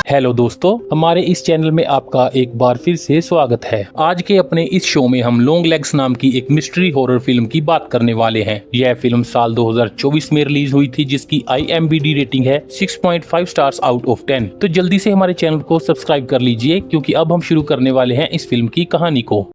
Hello दोस्तों, हमारे इस चैनल में आपका एक बार फिर से स्वागत है। आज के अपने इस शो में हम लॉन्ग लेग्स नाम की एक मिस्ट्री हॉरर फिल्म की बात करने वाले हैं। यह फिल्म साल 2024 में रिलीज हुई थी, जिसकी IMDb रेटिंग है 6.5 स्टार्स आउट ऑफ 10। तो जल्दी से हमारे चैनल को सब्सक्राइब कर लीजिए, क्योंकि अब हम शुरू करने वाले हैं इस फिल्म की कहानी को।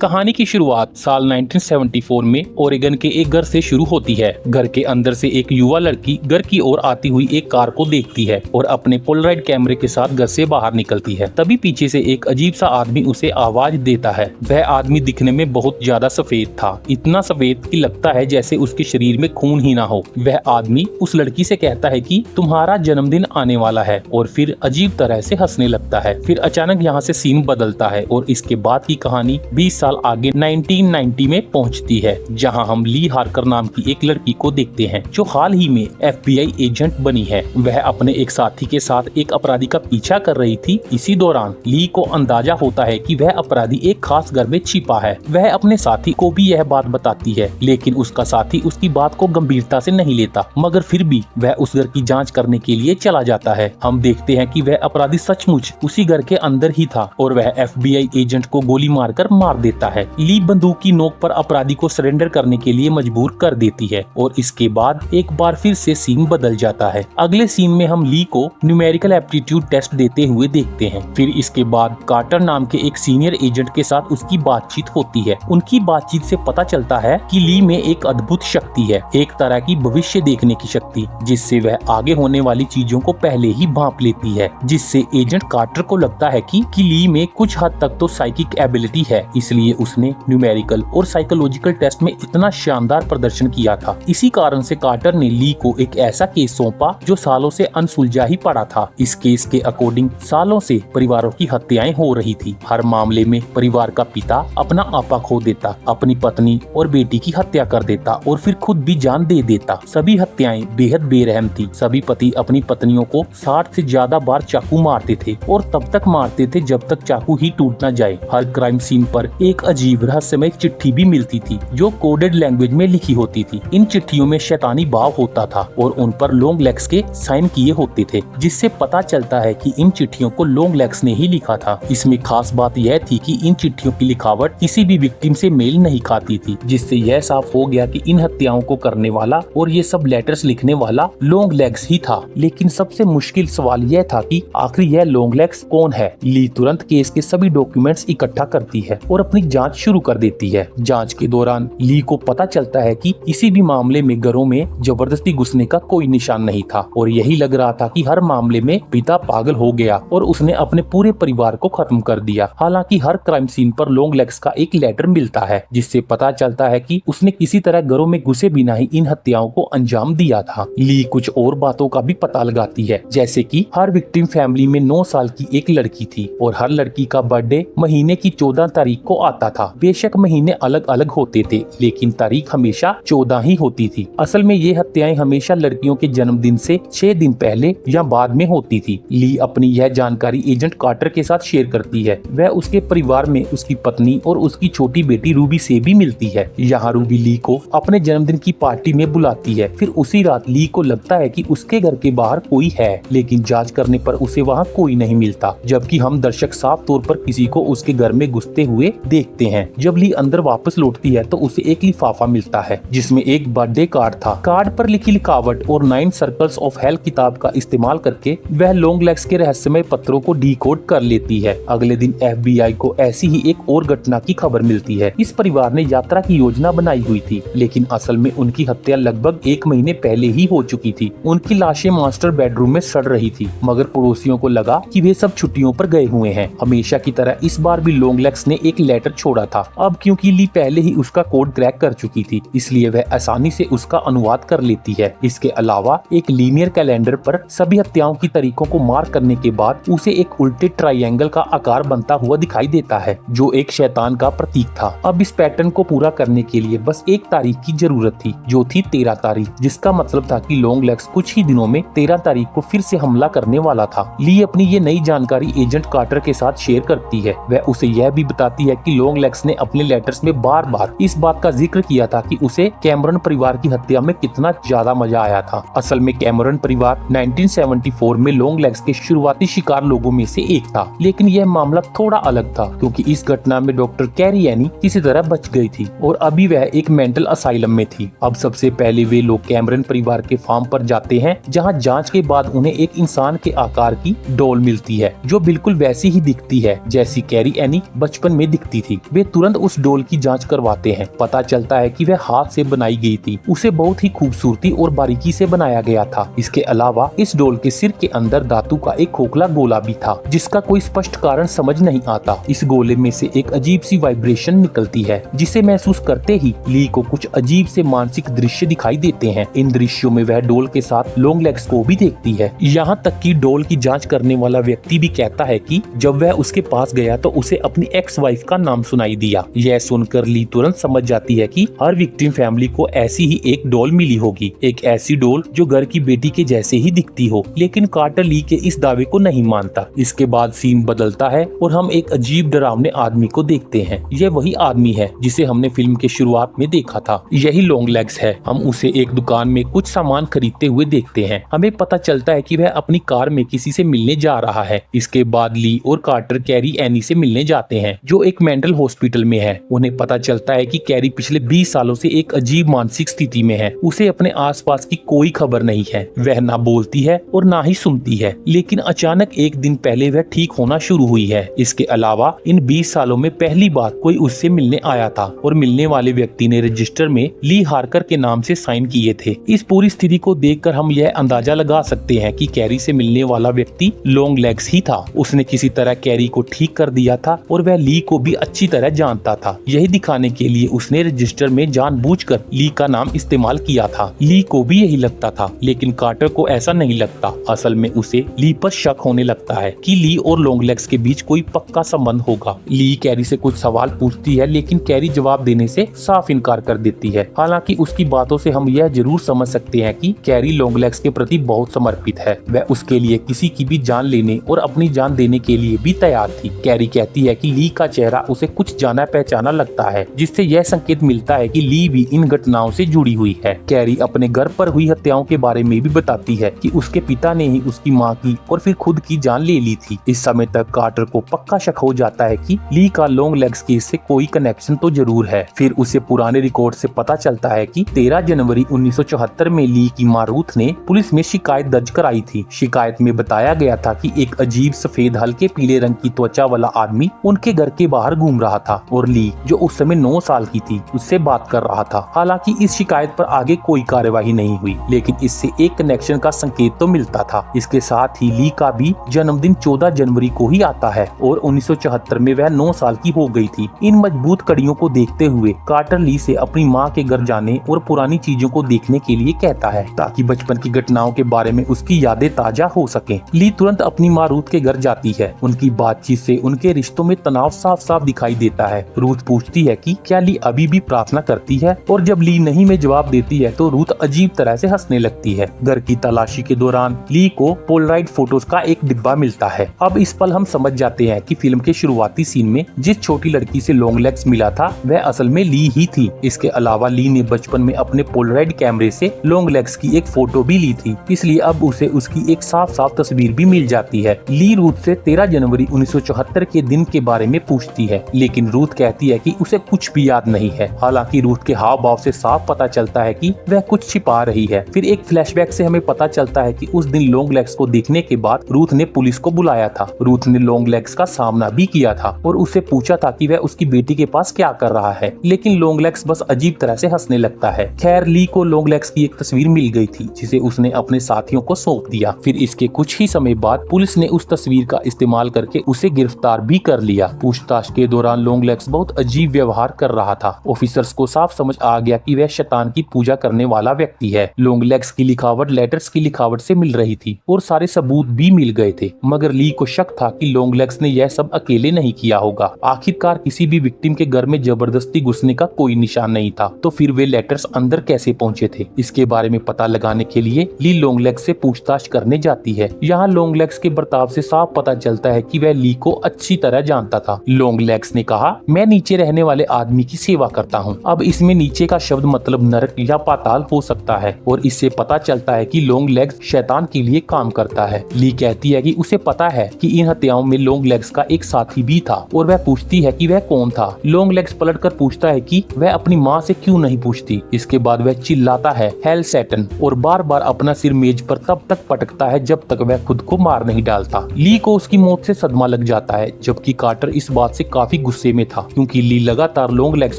कहानी की शुरुआत साल 1974 में ओरेगन के एक घर से शुरू होती है। घर के अंदर से एक युवा लड़की घर की ओर आती हुई एक कार को देखती है और अपने पोलराइड कैमरे के साथ घर से बाहर निकलती है। तभी पीछे से एक अजीब सा आदमी उसे आवाज देता है। वह आदमी दिखने में बहुत ज्यादा सफेद था, इतना सफेद कि लगता है जैसे उसके शरीर में खून ही ना हो। वह आदमी उस लड़की से कहता है कि तुम्हारा जन्मदिन आने वाला है, और फिर अजीब तरह से हंसने लगता है। फिर अचानक यहाँ से सीन बदलता है और इसके बाद की कहानी 20 साल आगे 1990 में पहुंचती है, जहां हम ली हार्कर नाम की एक लड़की को देखते हैं, जो हाल ही में FBI एजेंट बनी है। वह अपने एक साथी के साथ एक अपराधी का पीछा कर रही थी। इसी दौरान ली को अंदाजा होता है कि वह अपराधी एक खास घर में छिपा है। वह अपने साथी को भी यह बात बताती है, लेकिन उसका साथी उसकी बात को गंभीरता से नहीं लेता, मगर फिर भी वह उस घर की जाँच करने के लिए चला जाता है। हम देखते हैं कि वह अपराधी सचमुच उसी घर के अंदर ही था और वह FBI एजेंट को गोली मारकर मार देता है। ली बंदूक की नोक पर अपराधी को सरेंडर करने के लिए मजबूर कर देती है और इसके बाद एक बार फिर से सीन बदल जाता है। अगले सीन में हम ली को न्यूमेरिकल एप्टीट्यूड टेस्ट देते हुए देखते हैं। फिर इसके बाद कार्टर नाम के एक सीनियर एजेंट के साथ उसकी बातचीत होती है। उनकी बातचीत से पता चलता है कि ली में एक अद्भुत शक्ति है, एक तरह की भविष्य देखने की शक्ति, जिससे वह आगे होने वाली चीजों को पहले ही भांप लेती है। जिससे एजेंट कार्टर को लगता है कि ली में कुछ हद तक तो साइकिक एबिलिटी है, इसलिए उसने न्यूमेरिकल और साइकोलॉजिकल टेस्ट में इतना शानदार प्रदर्शन किया था। इसी कारण से कार्टर ने ली को एक ऐसा केस सौंपा जो सालों से अनसुलझा ही पड़ा था। इस केस के अकॉर्डिंग सालों से परिवारों की हत्याएं हो रही थी। हर मामले में परिवार का पिता अपना आपा खो देता, अपनी पत्नी और बेटी की हत्या कर देता और फिर खुद भी जान दे देता। सभी हत्याएं बेहद बेरहम थी। सभी पति अपनी पत्नियों को 60 से ज्यादा बार चाकू मारते थे और तब तक मारते थे जब तक चाकू ही टूट न जाए। हर क्राइम सीन पर एक अजीब रहस्यमय चिट्ठी भी मिलती थी, जो कोडेड लैंग्वेज में लिखी होती थी। इन चिट्ठियों में शैतानी भाव होता था और उन पर लॉन्ग लेग्स के साइन किए होते थे, जिससे पता चलता है कि इन चिट्ठियों को लॉन्ग लेग्स ने ही लिखा था। इसमें खास बात यह थी कि इन चिट्ठियों की लिखावट किसी भी विक्टिम से मेल नहीं खाती थी, जिससे यह साफ हो गया कि इन हत्याओं को करने वाला और ये सब लेटर्स लिखने वाला लॉन्ग लेग्स ही था। लेकिन सबसे मुश्किल सवाल यह था कि आखिर यह लॉन्ग लेग्स कौन है। ली तुरंत केस के सभी डॉक्यूमेंट्स इकट्ठा करती है और अपनी जांच शुरू कर देती है। जांच के दौरान ली को पता चलता है कि किसी भी मामले में घरों में जबरदस्ती घुसने का कोई निशान नहीं था और यही लग रहा था कि हर मामले में पिता पागल हो गया और उसने अपने पूरे परिवार को खत्म कर दिया। हालांकि हर क्राइम सीन पर लॉन्ग लेग्स का एक लेटर मिलता है, जिससे पता चलता है कि उसने किसी तरह घरों में घुसे बिना ही इन हत्याओं को अंजाम दिया था। ली कुछ और बातों का भी पता लगाती है, जैसे कि हर विक्टिम फैमिली में 9 साल की एक लड़की थी और हर लड़की का बर्थडे महीने की 14 तारीख को आता था। बेशक महीने अलग अलग होते थे, लेकिन तारीख हमेशा 14 ही होती थी। असल में ये हत्याएं हमेशा लड़कियों के जन्मदिन से 6 दिन पहले या बाद में होती थी। ली अपनी यह जानकारी एजेंट कार्टर के साथ शेयर करती है। वह उसके परिवार में उसकी पत्नी और उसकी छोटी बेटी रूबी से भी मिलती है। यहाँ रूबी ली को अपने जन्मदिन की पार्टी में बुलाती है। फिर उसी रात ली को लगता है कि उसके घर के बाहर कोई है, लेकिन जाँच करने पर उसे वहाँ कोई नहीं मिलता, जबकि हम दर्शक साफ तौर पर किसी को उसके घर में घुसते हुए देखते हैं। जब ली अंदर वापस लौटती है तो उसे एक लिफाफा मिलता है, जिसमें एक बर्थडे कार्ड था। कार्ड पर लिखी लिखावट और 9 सर्कल्स ऑफ हेल किताब का इस्तेमाल करके वह लॉन्ग लेग्स के रहस्यमय पत्रों को डिकोड कर लेती है। अगले दिन FBI को ऐसी ही एक और घटना की खबर मिलती है। इस परिवार ने यात्रा की योजना बनाई हुई थी, लेकिन असल में उनकी हत्या लगभग 1 महीने पहले ही हो चुकी थी। उनकी लाशें मास्टर बेडरूम में सड़ रही थी, मगर पड़ोसियों को लगा कि वे सब छुट्टियों पर गए हुए हैं। हमेशा की तरह इस बार भी लॉन्ग लेग्स ने एक लेटर छोड़ा था। अब क्योंकि ली पहले ही उसका कोड क्रैक कर चुकी थी, इसलिए वह आसानी से उसका अनुवाद कर लेती है। इसके अलावा एक लीनियर कैलेंडर पर सभी हत्याओं की तारीखों को मार्क करने के बाद उसे एक उल्टे ट्रायंगल का आकार बनता हुआ दिखाई देता है, जो एक शैतान का प्रतीक था। अब इस पैटर्न को पूरा करने के लिए बस एक तारीख की जरूरत थी, जो थी 13 तारीख, जिसका मतलब था कि लॉन्ग लेग्स कुछ ही दिनों में 13 तारीख को फिर से हमला करने वाला था। ली अपनी ये नई जानकारी एजेंट कार्टर के साथ शेयर करती है। वह उसे यह भी बताती है कि लॉन्ग लेग्स ने अपने लेटर्स में बार बार इस बात का जिक्र किया था कि उसे कैमरन परिवार की हत्या में कितना ज्यादा मजा आया था। असल में कैमरन परिवार 1974 में लॉन्ग लेग्स के शुरुआती शिकार लोगों में से एक था, लेकिन यह मामला थोड़ा अलग था क्योंकि इस घटना में डॉक्टर कैरी एनी किसी तरह बच गई थी और अभी वह एक मेंटल असाइलम में थी। अब सबसे पहले वे लोग कैमरन परिवार के फार्म पर जाते हैं, जहां जांच के बाद उन्हें एक इंसान के आकार की डॉल मिलती है, जो बिल्कुल वैसी ही दिखती है जैसी कैरी एनी बचपन में दिखती थी। वे तुरंत उस डॉल की जांच करवाते हैं। पता चलता है कि वह हाथ से बनाई गई थी। उसे बहुत ही खूबसूरती और बारीकी से बनाया गया था। इसके अलावा इस डॉल के सिर के अंदर धातु का एक खोखला गोला भी था, जिसका कोई स्पष्ट कारण समझ नहीं आता। इस गोले में से एक अजीब सी वाइब्रेशन निकलती है, जिसे महसूस करते ही ली को कुछ अजीब से मानसिक दृश्य दिखाई देते हैं। इन दृश्यों में वह डॉल के साथ लॉन्ग लेग्स को भी देखती है। यहाँ तक कि डॉल की जांच करने वाला व्यक्ति भी कहता है कि जब वह उसके पास गया तो उसे अपनी एक्स वाइफ का नाम सुनाई दिया। यह सुनकर ली तुरंत समझ जाती है कि हर विक्टिम फैमिली को ऐसी ही एक डॉल मिली होगी, एक ऐसी डॉल जो घर की बेटी के जैसे ही दिखती हो। लेकिन कार्टर ली के इस दावे को नहीं मानता। इसके बाद सीन बदलता है और हम एक अजीब डरावने आदमी को देखते हैं। यह वही आदमी है जिसे हमने फिल्म के शुरुआत में देखा था। यही लॉन्ग लेग्स है। हम उसे एक दुकान में कुछ सामान खरीदते हुए देखते हैं। हमें पता चलता है कि वह अपनी कार में किसी से मिलने जा रहा है। इसके बाद ली और कार्टर कैरी एनी से मिलने जाते हैं, जो एक मेंटल हॉस्पिटल में है। उन्हें पता चलता है कि कैरी पिछले 20 सालों से एक अजीब मानसिक स्थिति में है। उसे अपने आसपास की कोई खबर नहीं है। वह ना बोलती है और ना ही सुनती है, लेकिन अचानक एक दिन पहले वह ठीक होना शुरू हुई है। इसके अलावा इन 20 सालों में पहली बार कोई उससे मिलने आया था और मिलने वाले व्यक्ति ने रजिस्टर में ली हार्कर के नाम से साइन किए थे। इस पूरी स्थिति को देखकर हम यह अंदाजा लगा सकते हैं कि कैरी से मिलने वाला व्यक्ति लॉन्ग लेग्स ही था। उसने किसी तरह कैरी को ठीक कर दिया था और वह ली को भी अच्छी तरह जानता था। यही दिखाने के लिए उसने रजिस्टर में जानबूझकर ली का नाम इस्तेमाल किया था। ली को भी यही लगता था, लेकिन कार्टर को ऐसा नहीं लगता। असल में उसे ली पर शक होने लगता है कि ली और लॉन्ग लेग्स के बीच कोई पक्का संबंध होगा। ली कैरी से कुछ सवाल पूछती है, लेकिन कैरी जवाब देने से साफ इनकार कर देती है। हालांकि उसकी बातों से हम यह जरूर समझ सकते हैं कि कैरी लॉन्ग लेग्स के प्रति बहुत समर्पित है। वह उसके लिए किसी की भी जान लेने और अपनी जान देने के लिए भी तैयार थी। कैरी कहती है कि ली का चेहरा उसे कुछ जाना पहचाना लगता है, जिससे यह संकेत मिलता है कि ली भी इन घटनाओं से जुड़ी हुई है। कैरी अपने घर पर हुई हत्याओं के बारे में भी बताती है कि उसके पिता ने ही उसकी माँ की और फिर खुद की जान ले ली थी। इस समय तक कार्टर को पक्का शक हो जाता है कि ली का लॉन्ग लेग्स केस से कोई कनेक्शन तो जरूर है। फिर उसे पुराने रिकॉर्ड से पता चलता है कि 13 जनवरी 1974 में ली की माँ रूथ ने पुलिस में शिकायत दर्ज कराई थी। शिकायत में बताया गया था कि एक अजीब सफेद हल्के पीले रंग की त्वचा वाला आदमी उनके घर के बाहर घूम रहा था और ली, जो उस समय 9 साल की थी, उससे बात कर रहा था। हालांकि इस शिकायत पर आगे कोई कार्यवाही नहीं हुई, लेकिन इससे एक कनेक्शन का संकेत तो मिलता था। इसके साथ ही ली का भी जन्मदिन 14 जनवरी को ही आता है और 1974 में वह 9 साल की हो गई थी। इन मजबूत कड़ियों को देखते हुए कार्टर ली से अपनी माँ के घर जाने और पुरानी चीजों को देखने के लिए कहता है, ताकि बचपन की घटनाओं के बारे में उसकी यादें ताजा हो सके। ली तुरंत अपनी माँ रूथ के घर जाती है। उनकी बातचीत से उनके रिश्तों में तनाव साफ साफ दिखाई देता है। रूथ पूछती है कि क्या ली अभी भी प्रार्थना करती है, और जब ली नहीं में जवाब देती है तो रूथ अजीब तरह से हंसने लगती है। घर की तलाशी के दौरान ली को पोलराइड फोटोज का एक डिब्बा मिलता है। अब इस पल हम समझ जाते हैं कि फिल्म के शुरुआती सीन में जिस छोटी लड़की से लॉन्ग लेग्स मिला था वह असल में ली ही थी। इसके अलावा ली ने बचपन में अपने पोलराइड कैमरे से लॉन्ग लेग्स की एक फोटो भी ली थी, इसलिए अब उसे उसकी एक साफ साफ तस्वीर भी मिल जाती है। ली रूथ से 13 जनवरी 1974 के दिन के बारे में पूछती है, लेकिन रूथ कहती है कि उसे कुछ भी याद नहीं है। हालांकि रूथ के हाव भाव से साफ पता चलता है कि वह कुछ छिपा रही है। फिर एक फ्लैशबैक से हमें पता चलता है कि उस दिन लॉन्ग लेग्स को देखने के बाद रूथ ने पुलिस को बुलाया था। रूथ ने लॉन्ग लेग्स का सामना भी किया था और उससे पूछा था कि वह उसकी बेटी के पास क्या कर रहा है, लेकिन लॉन्ग लेग्स बस अजीब तरह से हंसने लगता है। खैर, ली को लॉन्ग लेग्स की एक तस्वीर मिल गई थी, जिसे उसने अपने साथियों को सौंप दिया। फिर इसके कुछ ही समय बाद पुलिस ने उस तस्वीर का इस्तेमाल करके उसे गिरफ्तार भी कर लिया। पूछताछ के दौरान दौरान लॉन्गलेग्स बहुत अजीब व्यवहार कर रहा था। ऑफिसर्स को साफ समझ आ गया कि वह शैतान की पूजा करने वाला व्यक्ति है। लॉन्गलेग्स की लिखावट लेटर्स की लिखावट से मिल रही थी और सारे सबूत भी मिल गए थे, मगर ली को शक था कि लॉन्गलेग्स ने यह सब अकेले नहीं किया होगा। आखिरकार किसी भी विक्टिम के घर में जबरदस्ती घुसने का कोई निशान नहीं था, तो फिर वे लेटर्स अंदर कैसे पहुंचे थे? इसके बारे में पता लगाने के लिए ली लॉन्गलेग्स से पूछताछ करने जाती है। यहाँ लॉन्गलेग्स के बर्ताव से साफ पता चलता है कि वह ली को अच्छी तरह जानता था। लॉन्गलेग्स ने कहा, मैं नीचे रहने वाले आदमी की सेवा करता हूँ। अब इसमें नीचे का शब्द मतलब नरक या पाताल हो सकता है और इससे पता चलता है कि लॉन्गलेग्स शैतान के लिए काम करता है। ली कहती है कि उसे पता है कि इन हत्याओं में लॉन्गलेग्स का एक साथी भी था और वह पूछती है कि वह कौन था। लॉन्गलेग्स पलटकर पूछता है कि वह अपनी माँ से क्यों नहीं पूछती। इसके बाद वह चिल्लाता है हेल सैटन और बार बार अपना सिर मेज पर तब तक पटकता है जब तक वह खुद को मार नहीं डालता। ली को उसकी मौत से सदमा लग जाता है, जबकि कार्टर इस बात से काफी गुस्से में था क्योंकि ली लगातार लॉन्गलेग्स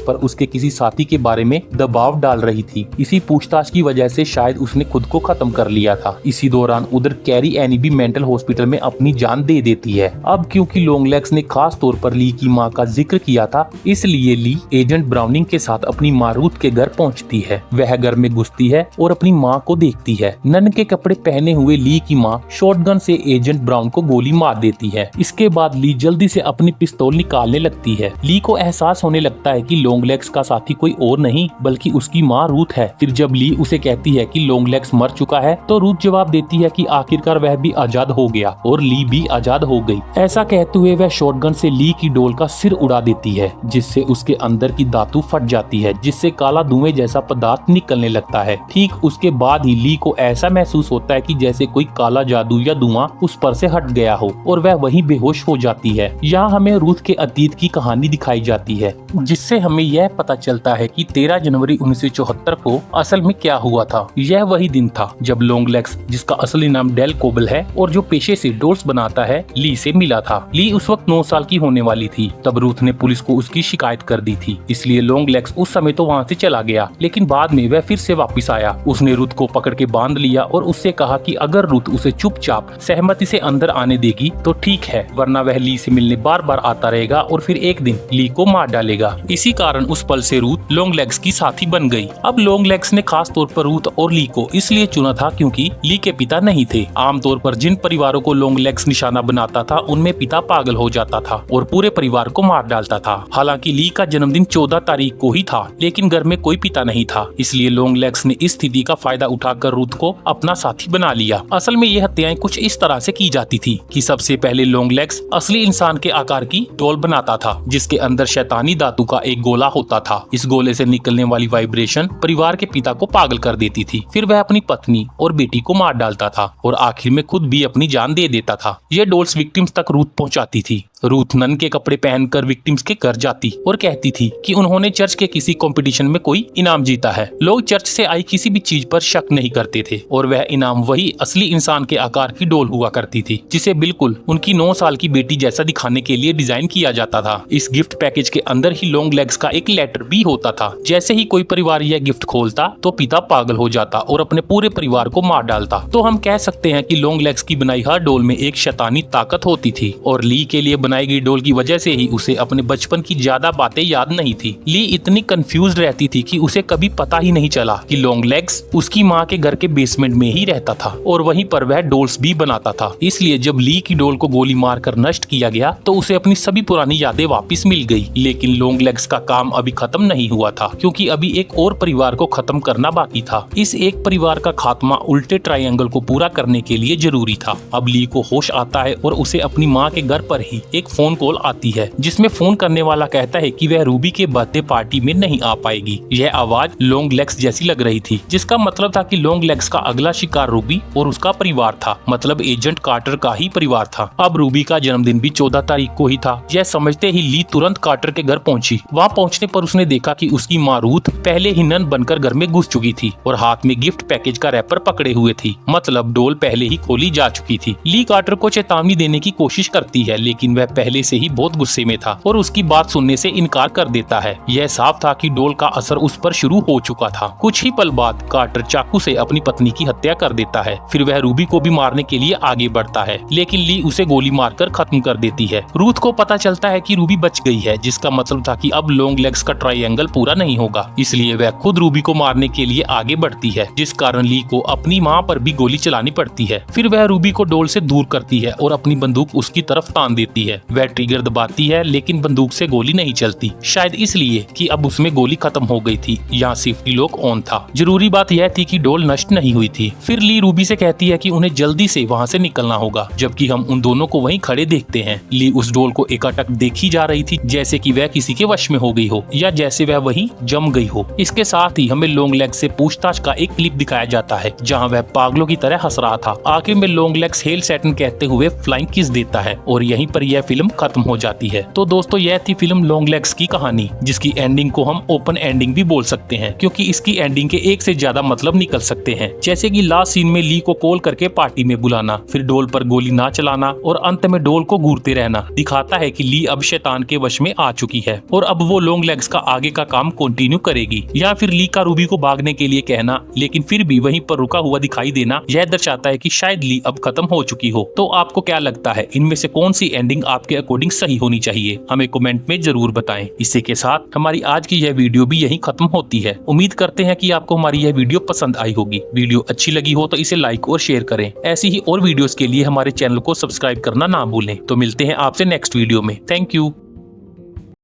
पर उसके किसी साथी के बारे में दबाव डाल रही थी। इसी पूछताछ की वजह से शायद उसने खुद को खत्म कर लिया था। इसी दौरान उधर कैरी एनी भी मेंटल हॉस्पिटल में अपनी जान दे देती है। अब क्योंकि लॉन्गलेग्स ने खास तौर पर ली की माँ का जिक्र किया था, इसलिए ली एजेंट ब्राउनिंग के साथ अपनी माँ रूथ के घर पहुँचती है। वह घर में घुसती है और अपनी माँ को देखती है। नन के कपड़े पहने हुए ली की माँ शॉटगन से एजेंट ब्राउन को गोली मार देती है। इसके बाद ली जल्दी से अपनी पिस्तौल निकालने लगती है। ली को एहसास होने लगता है कि लॉन्गलेग्स का साथी कोई और नहीं बल्कि उसकी माँ रूथ है। फिर जब ली उसे कहती है कि लॉन्गलेग्स मर चुका है तो रूथ जवाब देती है कि आखिरकार वह भी आजाद हो गया और ली भी आजाद हो गई। ऐसा कहते हुए वह शॉटगन से ली की डोल का सिर उड़ा देती है, जिससे उसके अंदर की धातु फट जाती है, जिससे काला धुएं जैसा पदार्थ निकलने लगता है। ठीक उसके बाद ही ली को ऐसा महसूस होता है कि जैसे कोई काला जादू या धुआं उस पर से हट गया हो और वह वहीं बेहोश हो जाती है। यहाँ हमें रूथ के अतीत की कहानी दिखाई जाती है, जिससे हमें यह पता चलता है कि 13 जनवरी 1974 को असल में क्या हुआ था। यह वही दिन था जब लॉन्गलेग्स, जिसका असली नाम डेल कोबल है और जो पेशे से डोल्स बनाता है, ली से मिला था। ली उस वक्त 9 साल की होने वाली थी। तब रूथ ने पुलिस को उसकी शिकायत कर दी थी, इसलिए लॉन्गलेग्स उस समय तो वहाँ से चला गया, लेकिन बाद में वह फिर से वापस आया। उसने रूथ को पकड़ के बांध लिया और उससे कहा कि अगर रूथ उसे चुपचाप सहमति से अंदर आने देगी तो ठीक है, वरना वह ली से मिलने बार बार आता रहेगा और फिर एक दिन ली को मार डालेगा। इसी कारण उस पल से रूथ लॉन्गलेग्स की साथी बन गई। अब लॉन्गलेग्स ने खास तौर पर रूथ और ली को इसलिए चुना था क्योंकि ली के पिता नहीं थे। आमतौर पर जिन परिवारों को लॉन्गलेग्स निशाना बनाता था उनमें पिता पागल हो जाता था और पूरे परिवार को मार डालता था। हालांकि ली का जन्मदिन 14 तारीख को ही था, लेकिन घर में कोई पिता नहीं था, इसलिए लॉन्गलेग्स ने इस स्थिति का फायदा उठाकर रूथ को अपना साथी बना लिया। असल में ये हत्याएं कुछ इस तरह से की जाती थी कि सबसे पहले लॉन्गलेग्स असली इंसान के आकार की डोल बनाता था, जिसके अंदर शैतानी धातु का एक गोला होता था। इस गोले से निकलने वाली वाइब्रेशन परिवार के पिता को पागल कर देती थी। फिर वह अपनी पत्नी और बेटी को मार डालता था और आखिर में खुद भी अपनी जान दे देता था। ये डोल्स विक्टिम्स तक रूथ पहुंचाती थी। रूथ नन के कपड़े पहनकर विक्टिम्स के घर जाती और कहती थी कि उन्होंने चर्च के किसी कंपटीशन में कोई इनाम जीता है। लोग चर्च से आई किसी भी चीज पर शक नहीं करते थे और वह इनाम वही असली इंसान के आकार की डोल हुआ करती थी, जिसे बिल्कुल उनकी 9 साल की बेटी जैसा दिखाने के लिए डिजाइन किया जाता था। इस गिफ्ट पैकेज के अंदर ही लॉन्गलेग्स का एक लेटर भी होता था। जैसे ही कोई परिवार यह गिफ्ट खोलता तो पिता पागल हो जाता और अपने पूरे परिवार को मार डालता। तो हम कह सकते हैं कि लॉन्गलेग्स की बनाई हर डोल में एक शैतानी ताकत होती थी और ली के लिए बनाई गई डोल की वजह से ही उसे अपने बचपन की ज्यादा बातें याद नहीं थी। ली इतनी कंफ्यूज रहती थी कि उसे कभी पता ही नहीं चला कि लॉन्गलेग्स उसकी माँ के घर के बेसमेंट में ही रहता था और वहीं पर वह डोल्स भी बनाता था। इसलिए जब ली की डोल को गोली मारकर नष्ट किया गया तो उसे अपनी सभी पुरानी यादें वापस मिल गई। लेकिन लॉन्गलेग्स का काम अभी खत्म नहीं हुआ था, क्योंकि अभी एक और परिवार को खत्म करना बाकी था। इस एक परिवार का खात्मा उल्टे ट्रायंगल को पूरा करने के लिए जरूरी था। अब ली को होश आता है और उसे अपनी माँ के घर पर ही एक फोन कॉल आती है, जिसमें फोन करने वाला कहता है कि वह रूबी के बर्थडे पार्टी में नहीं आ पाएगी। यह आवाज लॉन्गलेग्स जैसी लग रही थी, जिसका मतलब था कि लॉन्गलेग्स का अगला शिकार रूबी और उसका परिवार था, मतलब एजेंट कार्टर का ही परिवार था। अब रूबी का जन्मदिन भी 14 तारीख को ही था। यह समझते ही ली तुरंत कार्टर के घर पहुंची। वहां पहुंचने पर उसने देखा कि उसकी माँ रूथ पहले ही नन बनकर घर में घुस चुकी थी और हाथ में गिफ्ट पैकेज का रैपर पकड़े हुए थी, मतलब डोल पहले ही खोली जा चुकी थी। ली कार्टर को चेतावनी देने की कोशिश करती है, लेकिन वह वह पहले से ही बहुत गुस्से में था और उसकी बात सुनने से इनकार कर देता है। यह साफ था कि डोल का असर उस पर शुरू हो चुका था। कुछ ही पल बाद कार्टर चाकू से अपनी पत्नी की हत्या कर देता है। फिर वह रूबी को भी मारने के लिए आगे बढ़ता है, लेकिन ली उसे गोली मारकर खत्म कर देती है। रूथ को पता चलता है कि रूबी बच गई है, जिसका मतलब था कि अब लॉन्ग लेग्स का ट्रायंगल पूरा नहीं होगा। इसलिए वह खुद रूबी को मारने के लिए आगे बढ़ती है, जिस कारण ली को अपनी मां पर भी गोली चलानी पड़ती है। फिर वह रूबी को डोल से दूर करती है और अपनी बंदूक उसकी तरफ तान देती है। वह ट्रिगर दबाती है, लेकिन बंदूक से गोली नहीं चलती, शायद इसलिए कि अब उसमें गोली खत्म हो गई थी। यहाँ सेफ्टी लॉक ऑन था। जरूरी बात यह थी कि डोल नष्ट नहीं हुई थी। फिर ली रूबी से कहती है कि उन्हें जल्दी से वहाँ से निकलना होगा, जबकि हम उन दोनों को वहीं खड़े देखते हैं। ली उस डोल को एकाटक देखी जा रही थी, जैसे कि वह किसी के वश में हो गई हो या जैसे वह वहीं जम गई हो। इसके साथ ही हमें लॉन्ग लेग से पूछताछ का एक क्लिप दिखाया जाता है, जहाँ वह पागलों की तरह हंस रहा था। आखिर में लॉन्ग लेग्स हेल सैटन कहते हुए फ्लाइंग किस देता है और यहीं पर यह फिल्म खत्म हो जाती है। तो दोस्तों, यह थी फिल्म लॉन्ग लेग्स की कहानी, जिसकी एंडिंग को हम ओपन एंडिंग भी बोल सकते हैं, क्योंकि इसकी एंडिंग के एक से ज्यादा मतलब निकल सकते हैं। जैसे कि लास्ट सीन में ली को कॉल करके पार्टी में बुलाना, फिर डोल पर गोली ना चलाना और अंत में डोल को घूरते रहना दिखाता है कि ली अब शैतान के वश में आ चुकी है और अब वो लॉन्ग लेग्स का आगे का काम कंटिन्यू करेगी। या फिर ली का रूबी को भागने के लिए कहना, लेकिन फिर भी वहीं पर रुका हुआ दिखाई देना, यह दर्शाता है कि शायद ली अब खत्म हो चुकी हो। तो आपको क्या लगता है, इनमें से कौन सी एंडिंग आपके अकॉर्डिंग सही होनी चाहिए? हमें कमेंट में जरूर बताएं। इसी के साथ हमारी आज की यह वीडियो भी यहीं खत्म होती है। उम्मीद करते हैं कि आपको हमारी यह वीडियो पसंद आई होगी। वीडियो अच्छी लगी हो तो इसे लाइक और शेयर करें। ऐसी ही और वीडियोस के लिए हमारे चैनल को सब्सक्राइब करना ना भूलें। तो मिलते हैं आपसे नेक्स्ट वीडियो में। Thank you.